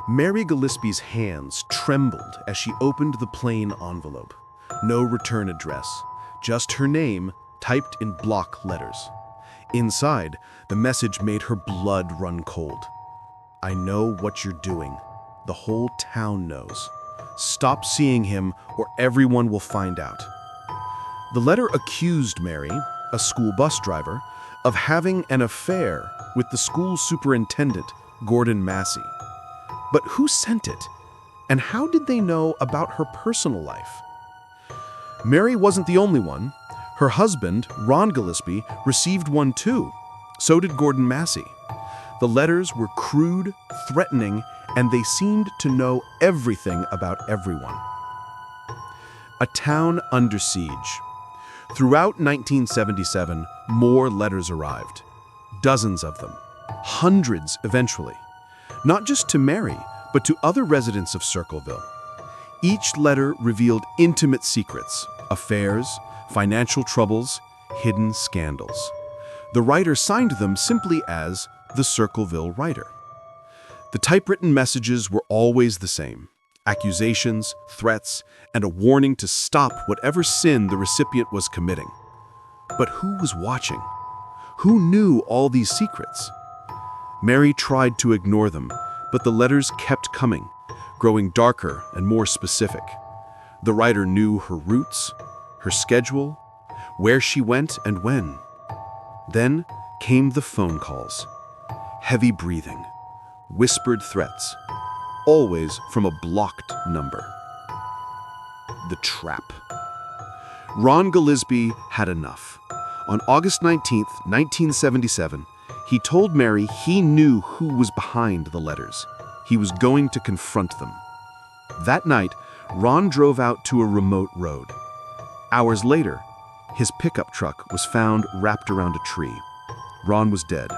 Mary Gillespie's hands trembled as she opened the plain envelope. No return address, just her name typed in block letters. Inside, the message made her blood run cold. "I know what you're doing. The whole town knows. Stop seeing him or everyone will find out." The letter accused Mary, a school bus driver, of having an affair with the school superintendent, Gordon Massey. But who sent it? And how did they know about her personal life? Mary wasn't the only one. Her husband, Ron Gillespie, received one too. So did Gordon Massey. The letters were crude, threatening, and they seemed to know everything about everyone. A town under siege. Throughout 1977, more letters arrived. Dozens of them. Hundreds eventually. Not just to Mary, but to other residents of Circleville. Each letter revealed intimate secrets, affairs, financial troubles, hidden scandals. The writer signed them simply as the Circleville Writer. The typewritten messages were always the same: accusations, threats, and a warning to stop whatever sin the recipient was committing. But who was watching? Who knew all these secrets? Mary tried to ignore them, but the letters kept coming, growing darker and more specific. The writer knew her routes, her schedule, where she went and when. Then came the phone calls. Heavy breathing, whispered threats, always from a blocked number. The trap. Ron Gillespie had enough. On August 19th, 1977, he told Mary he knew who was behind the letters. He was going to confront them. That night, Ron drove out to a remote road. Hours later, his pickup truck was found wrapped around a tree. Ron was dead,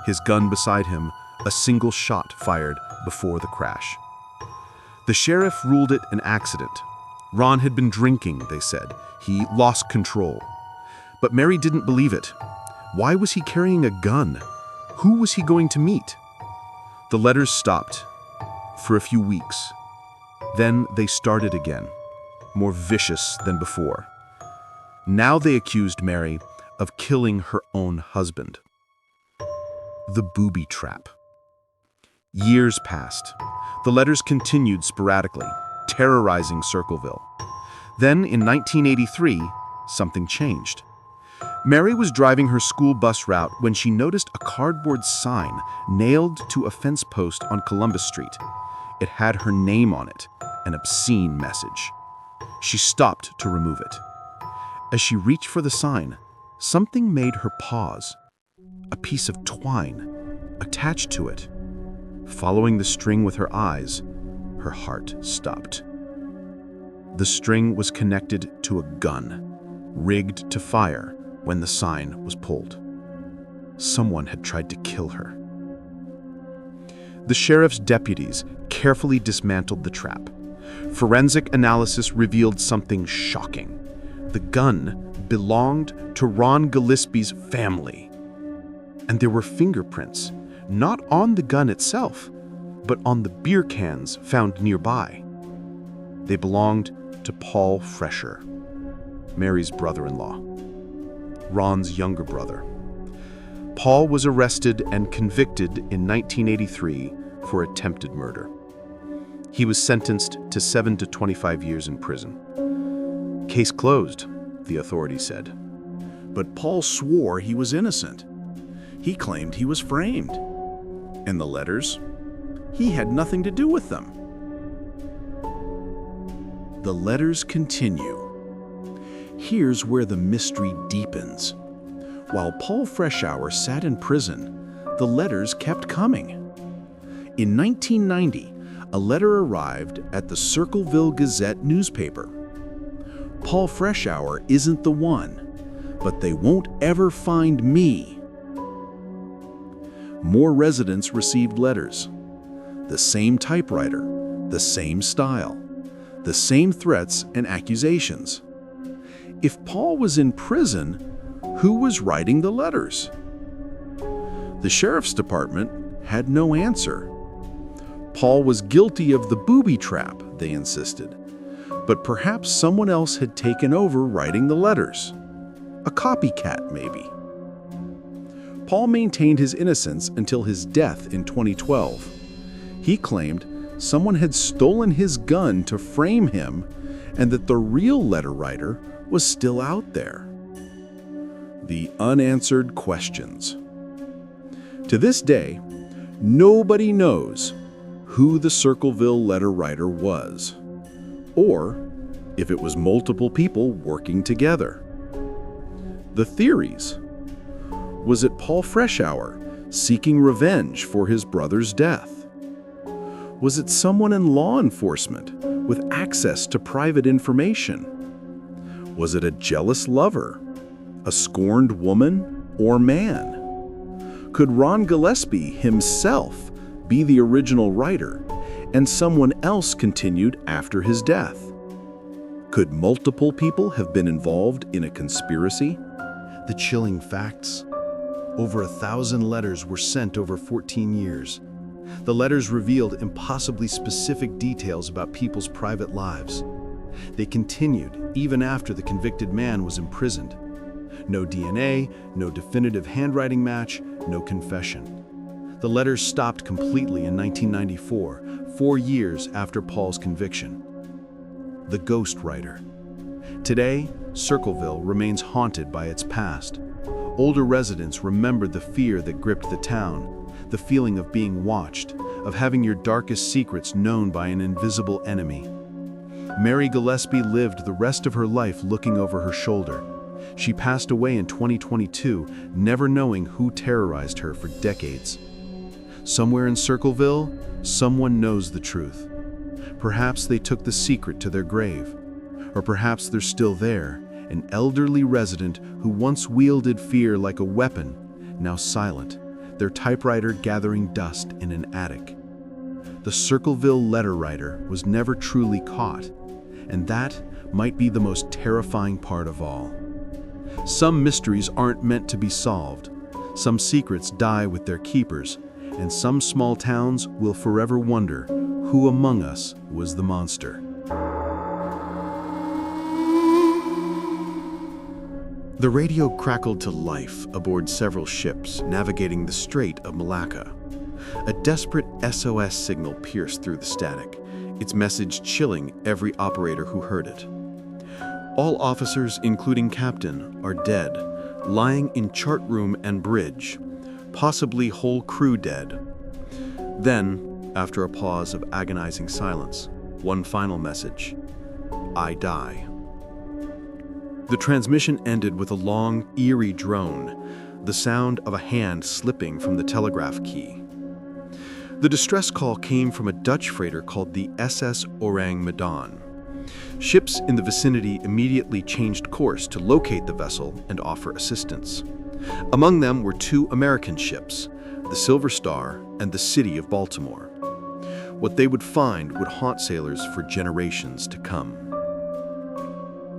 his gun beside him, a single shot fired before the crash. The sheriff ruled it an accident. Ron had been drinking, they said. He lost control. But Mary didn't believe it. Why was he carrying a gun? Who was he going to meet? The letters stopped for a few weeks. Then they started again, more vicious than before. Now they accused Mary of killing her own husband. The booby trap. Years passed. The letters continued sporadically, terrorizing Circleville. Then, in 1983, something changed. Mary was driving her school bus route when she noticed a cardboard sign nailed to a fence post on Columbus Street. It had her name on it, an obscene message. She stopped to remove it. As she reached for the sign, something made her pause. A piece of twine attached to it. Following the string with her eyes, her heart stopped. The string was connected to a gun, rigged to fire when the sign was pulled. Someone had tried to kill her. The sheriff's deputies carefully dismantled the trap. Forensic analysis revealed something shocking. The gun belonged to Ron Gillespie's family. And there were fingerprints, not on the gun itself, but on the beer cans found nearby. They belonged to Paul Fresher, Mary's brother-in-law, Ron's younger brother. Paul was arrested and convicted in 1983 for attempted murder. He was sentenced to 7 to 25 years in prison. Case closed, the authorities said. But Paul swore he was innocent. He claimed he was framed. And the letters? He had nothing to do with them. The letters continue. Here's where the mystery deepens. While Paul Freshour sat in prison, the letters kept coming. In 1990, a letter arrived at the Circleville Gazette newspaper. Paul Freshour isn't the one, but they won't ever find me. More residents received letters. The same typewriter, the same style, the same threats and accusations. If Paul was in prison, who was writing the letters? The sheriff's department had no answer. Paul was guilty of the booby trap, they insisted. But perhaps someone else had taken over writing the letters. A copycat, maybe. Paul maintained his innocence until his death in 2012. He claimed someone had stolen his gun to frame him and that the real letter writer was still out there. The unanswered questions. To this day, nobody knows who the Circleville letter writer was, or if it was multiple people working together. The theories. Was it Paul Freshour seeking revenge for his brother's death? Was it someone in law enforcement with access to private information? Was it a jealous lover, a scorned woman or man? Could Ron Gillespie himself be the original writer and someone else continued after his death? Could multiple people have been involved in a conspiracy? The chilling facts. Over 1,000 letters were sent over 14 years. The letters revealed impossibly specific details about people's private lives. They continued even after the convicted man was imprisoned. No DNA, no definitive handwriting match, no confession. The letters stopped completely in 1994, 4 years after Paul's conviction. The Ghost Writer. Today, Circleville remains haunted by its past. Older residents remember the fear that gripped the town, the feeling of being watched, of having your darkest secrets known by an invisible enemy. Mary Gillespie lived the rest of her life looking over her shoulder. She passed away in 2022, never knowing who terrorized her for decades. Somewhere in Circleville, someone knows the truth. Perhaps they took the secret to their grave. Or perhaps they're still there, an elderly resident who once wielded fear like a weapon, now silent, their typewriter gathering dust in an attic. The Circleville letter writer was never truly caught, and that might be the most terrifying part of all. Some mysteries aren't meant to be solved. Some secrets die with their keepers, and some small towns will forever wonder who among us was the monster. The radio crackled to life aboard several ships navigating the Strait of Malacca. A desperate SOS signal pierced through the static, its message chilling every operator who heard it. All officers, including captain, are dead, lying in chart room and bridge, possibly whole crew dead. Then, after a pause of agonizing silence, one final message: I die. The transmission ended with a long, eerie drone, the sound of a hand slipping from the telegraph key. The distress call came from a Dutch freighter called the SS Ourang Medan. Ships in the vicinity immediately changed course to locate the vessel and offer assistance. Among them were 2 American ships, the Silver Star and the City of Baltimore. What they would find would haunt sailors for generations to come.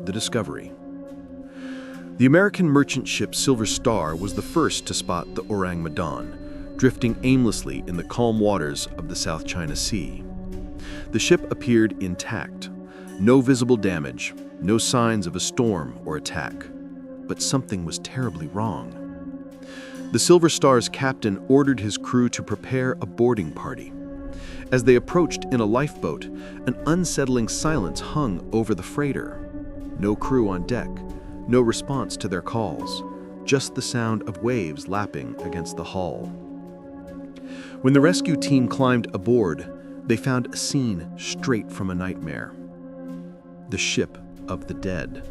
The discovery. The American merchant ship Silver Star was the first to spot the Ourang Medan, drifting aimlessly in the calm waters of the South China Sea. The ship appeared intact. No visible damage, no signs of a storm or attack. But something was terribly wrong. The Silver Star's captain ordered his crew to prepare a boarding party. As they approached in a lifeboat, an unsettling silence hung over the freighter. No crew on deck, no response to their calls, just the sound of waves lapping against the hull. When the rescue team climbed aboard, they found a scene straight from a nightmare. The ship of the dead.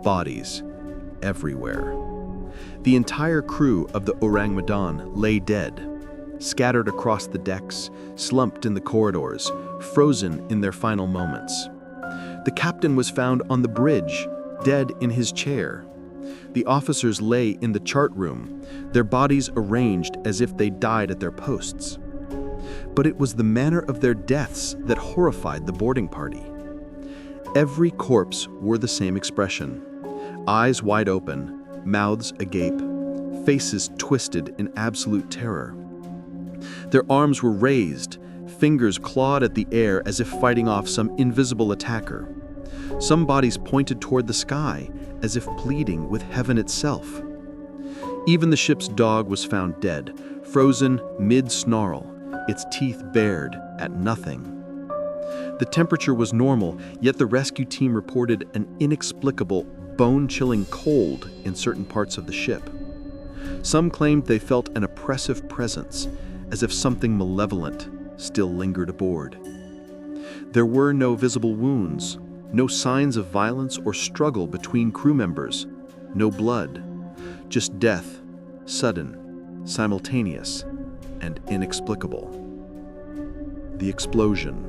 Bodies everywhere. The entire crew of the Ourang Medan lay dead, scattered across the decks, slumped in the corridors, frozen in their final moments. The captain was found on the bridge, dead in his chair. The officers lay in the chart room, their bodies arranged as if they died at their posts. But it was the manner of their deaths that horrified the boarding party. Every corpse wore the same expression: eyes wide open, mouths agape, faces twisted in absolute terror. Their arms were raised, fingers clawed at the air as if fighting off some invisible attacker. Some bodies pointed toward the sky, as if pleading with heaven itself. Even the ship's dog was found dead, frozen mid-snarl, its teeth bared at nothing. The temperature was normal, yet the rescue team reported an inexplicable, bone-chilling cold in certain parts of the ship. Some claimed they felt an oppressive presence, as if something malevolent still lingered aboard. There were no visible wounds, no signs of violence or struggle between crew members, no blood, just death, sudden, simultaneous, and inexplicable. The explosion.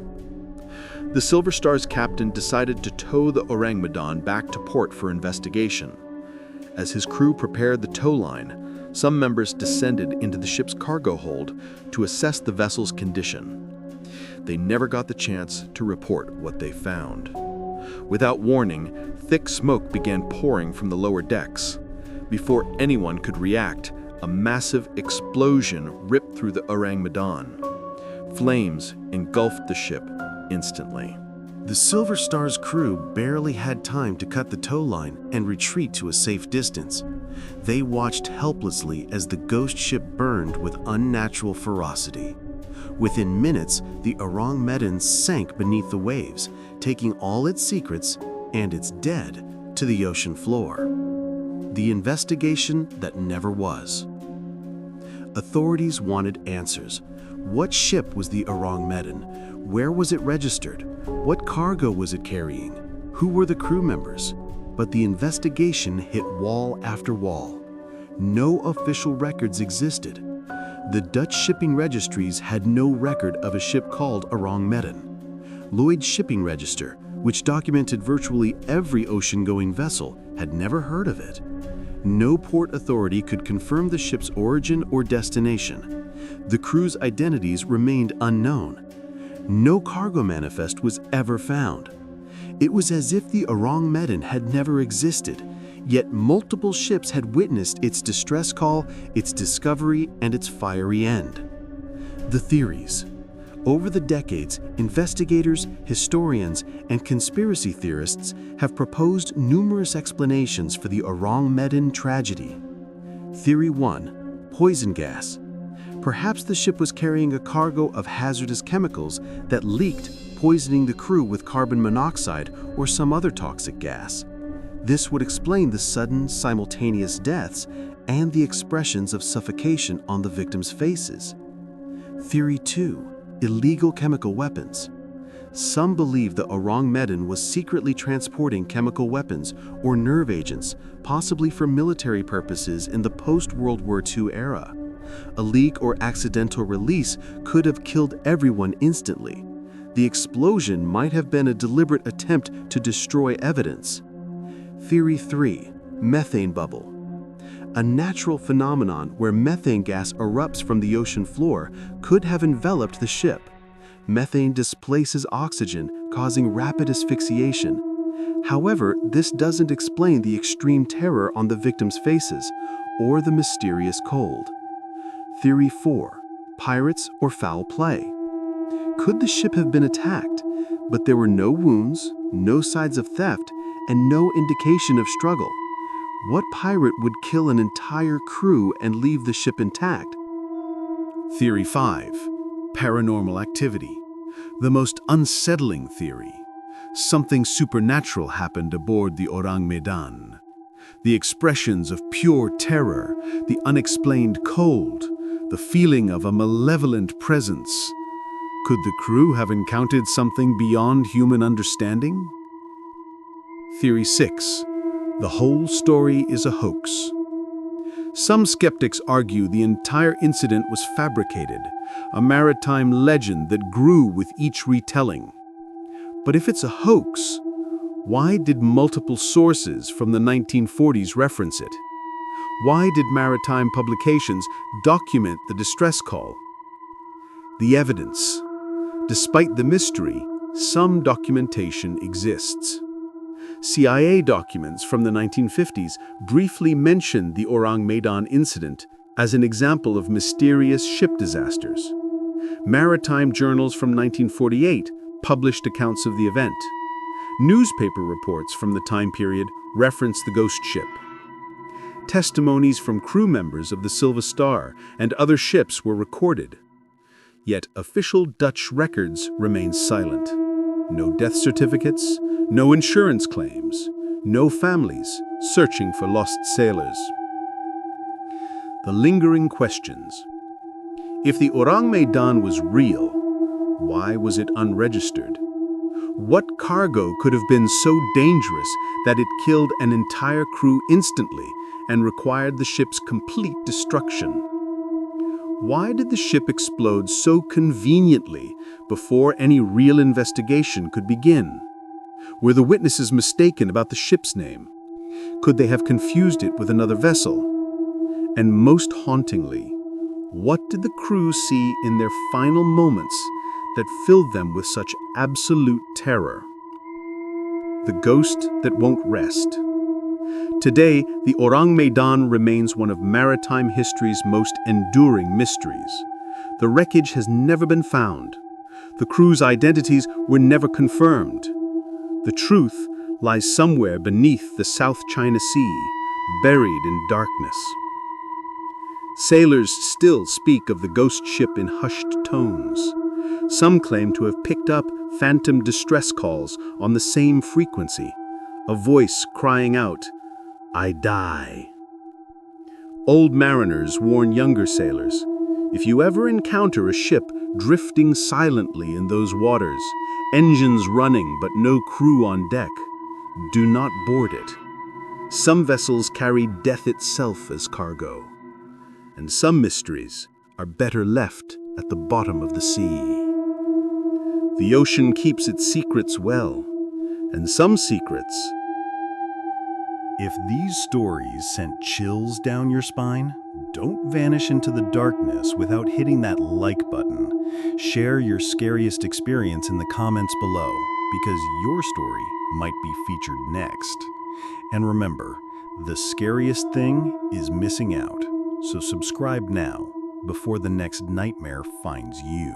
The Silver Star's captain decided to tow the Ourang Medan back to port for investigation. As his crew prepared the tow line, some members descended into the ship's cargo hold to assess the vessel's condition. They never got the chance to report what they found. Without warning, thick smoke began pouring from the lower decks. Before anyone could react, a massive explosion ripped through the Ourang Medan. Flames engulfed the ship instantly. The Silver Star's crew barely had time to cut the tow line and retreat to a safe distance. They watched helplessly as the ghost ship burned with unnatural ferocity. Within minutes, the Ourang Medan sank beneath the waves, taking all its secrets and its dead to the ocean floor. The investigation that never was. Authorities wanted answers. What ship was the Ourang Medan? Where was it registered? What cargo was it carrying? Who were the crew members? But the investigation hit wall after wall. No official records existed. The Dutch shipping registries had no record of a ship called Ourang Medan. Lloyd's shipping register, which documented virtually every ocean-going vessel, had never heard of it. No port authority could confirm the ship's origin or destination. The crew's identities remained unknown. No cargo manifest was ever found. It was as if the Ourang Medan had never existed, yet multiple ships had witnessed its distress call, its discovery, and its fiery end. The theories. Over the decades, investigators, historians, and conspiracy theorists have proposed numerous explanations for the Ourang Medan tragedy. Theory 1. Poison gas. Perhaps the ship was carrying a cargo of hazardous chemicals that leaked, poisoning the crew with carbon monoxide or some other toxic gas. This would explain the sudden, simultaneous deaths and the expressions of suffocation on the victims' faces. Theory 2. Illegal chemical weapons. Some believe the Ourang Medan was secretly transporting chemical weapons or nerve agents, possibly for military purposes in the post-World War II era. A leak or accidental release could have killed everyone instantly. The explosion might have been a deliberate attempt to destroy evidence. Theory 3. Methane bubble. A natural phenomenon where methane gas erupts from the ocean floor could have enveloped the ship. Methane displaces oxygen, causing rapid asphyxiation. However, this doesn't explain the extreme terror on the victims' faces or the mysterious cold. Theory 4. Pirates or foul play. Could the ship have been attacked, but there were no wounds, no signs of theft, and no indication of struggle? What pirate would kill an entire crew and leave the ship intact? Theory 5. Paranormal activity. The most unsettling theory. Something supernatural happened aboard the Ourang Medan. The expressions of pure terror, the unexplained cold, the feeling of a malevolent presence. Could the crew have encountered something beyond human understanding? Theory 6. The whole story is a hoax. Some skeptics argue the entire incident was fabricated, a maritime legend that grew with each retelling. But if it's a hoax, why did multiple sources from the 1940s reference it? Why did maritime publications document the distress call? The evidence. Despite the mystery, some documentation exists. CIA documents from the 1950s briefly mentioned the Ourang Medan incident as an example of mysterious ship disasters. Maritime journals from 1948 published accounts of the event. Newspaper reports from the time period reference the ghost ship. Testimonies from crew members of the Silver Star and other ships were recorded. Yet official Dutch records remain silent. No death certificates, no insurance claims, no families searching for lost sailors. The lingering questions. If the Ourang Medan was real, why was it unregistered? What cargo could have been so dangerous that it killed an entire crew instantly and required the ship's complete destruction? Why did the ship explode so conveniently before any real investigation could begin? Were the witnesses mistaken about the ship's name? Could they have confused it with another vessel? And most hauntingly, what did the crew see in their final moments that filled them with such absolute terror? The ghost that won't rest. Today, the Ourang Medan remains one of maritime history's most enduring mysteries. The wreckage has never been found. The crew's identities were never confirmed. The truth lies somewhere beneath the South China Sea, buried in darkness. Sailors still speak of the ghost ship in hushed tones. Some claim to have picked up phantom distress calls on the same frequency, a voice crying out, "I die." Old mariners warn younger sailors, if you ever encounter a ship drifting silently in those waters, engines running but no crew on deck, do not board it. Some vessels carry death itself as cargo, and some mysteries are better left at the bottom of the sea. The ocean keeps its secrets well, and some secrets. If these stories sent chills down your spine, don't vanish into the darkness without hitting that like button. Share your scariest experience in the comments below, because your story might be featured next. And remember, the scariest thing is missing out. So subscribe now, before the next nightmare finds you.